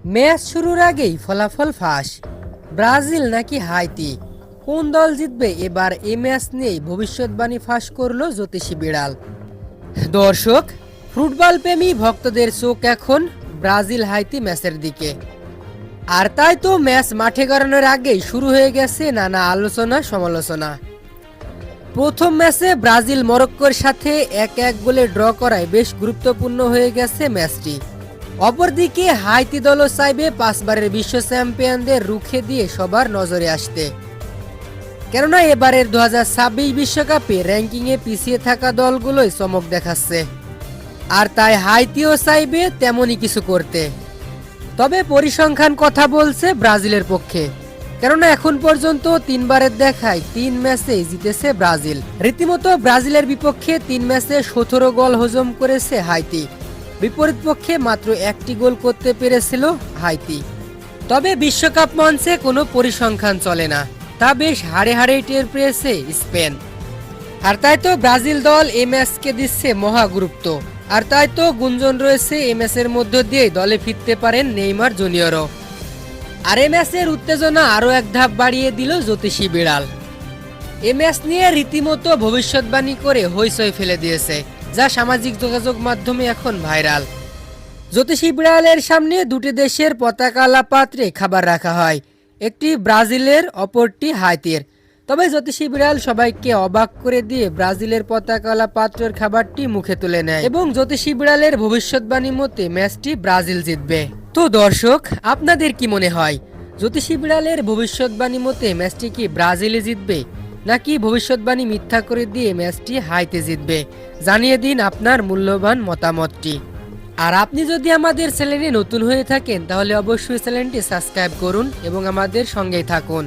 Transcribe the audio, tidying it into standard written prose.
Match শুরুর আগেই ফলাফল ফাঁস। ব্রাজিল নাকি হাইতি, কোন দল জিতবে এবার এই ম্যাচ নিয়েই ভবিষ্যৎবাণী ফাঁস করলো জ্যোতিষী বিড়াল। দর্শক, ফুটবল প্রেমী ভক্তদের চোখ এখন ব্রাজিল হাইতি ম্যাচের দিকে। আর তাই তো ম্যাচ মাঠে গড়ানোর আগেই শুরু হয়ে গেছে নানা আলোচনা সমালোচনা। প্রথম ম্যাচে ব্রাজিল মরক্কোর সাথে 1-1 গোলে ড্র করায় বেশ গুরুত্বপূর্ণ হয়ে গেছে ম্যাচটি। অপরদিকে হাইতি দলও চাইবে 5 বারের বিশ্ব চ্যাম্পিয়নদের রুখে দিয়ে সবার নজরে আসতে, কেননা এবারের 2026 বিশ্বকাপে র্যাঙ্কিংয়ে পিছিয়ে থাকা দলগুলোই চমক দেখাচ্ছে। আর তাই হাইতিও চাইবে তেমনই কিছু করতে। তবে পরিসংখ্যান কথা বলছে ব্রাজিলের পক্ষে, কেননা এখন পর্যন্ত 3 বারের দেখায় 3 ম্যাচে জিতেছে ব্রাজিল। রীতিমতো ব্রাজিলের বিপক্ষে 3 ম্যাচে 17 গোল হজম করেছে হাইতি। বিপরীত পক্ষে মাত্র 1টি গোল করতে পেরেছিল হাইতি। তবে বিশ্বকাপ মঞ্চে কোনো পরিসংখ্যান চলে না, তা বেশ হাড়ে হাড়েই টের পেয়েছে স্পেন। আর তাই তো ব্রাজিল দল এই ম্যাচকে দিচ্ছে মহা গুরুত্ব। আর তাই তো গুঞ্জন রয়েছে এই ম্যাচের মধ্য দিয়ে দলে ফিরতে পারেন নেইমার জুনিয়রও। আর এই ম্যাচের উত্তেজনা আরও এক ধাপ বাড়িয়ে দিল জ্যোতিষী বিড়াল। এই ম্যাচ নিয়ে রীতিমতো ভবিষ্যৎবাণী করে হইচই ফেলে দিয়েছে, যা সামাজিক যোগাযোগ মাধ্যমে এখন ভাইরাল। জ্যোতিষী বিড়ালের সামনে দুটি দেশের পতাকাওয়ালা পাত্রে খাবার রাখা হয়, একটি ব্রাজিলের অপরটি হাইতির। তবে জ্যোতিষী বিড়াল সবাইকে অবাক করে দিয়ে ব্রাজিলের পতাকাওয়ালা পাত্রের খাবারটি মুখে তুলে নেয় এবং জ্যোতিষী বিড়ালের ভবিষ্যৎবাণী মতে ম্যাচটি ব্রাজিল জিতবে। তো দর্শক, আপনাদের কি মনে হয়, জ্যোতিষী বিড়ালের ভবিষ্যৎবাণী মতে ম্যাচটি কি ব্রাজিলে জিতবে, নাকি ভবিষ্যৎবাণী মিথ্যা করে দিয়ে ম্যাচটি হাইতে জিতবে? জানিয়ে দিন আপনার মূল্যবান মতামতটি। আর আপনি যদি আমাদের চ্যানেলে নতুন হয়ে থাকেন তাহলে অবশ্যই চ্যানেলটি সাবস্ক্রাইব করুন এবং আমাদের সঙ্গেই থাকুন।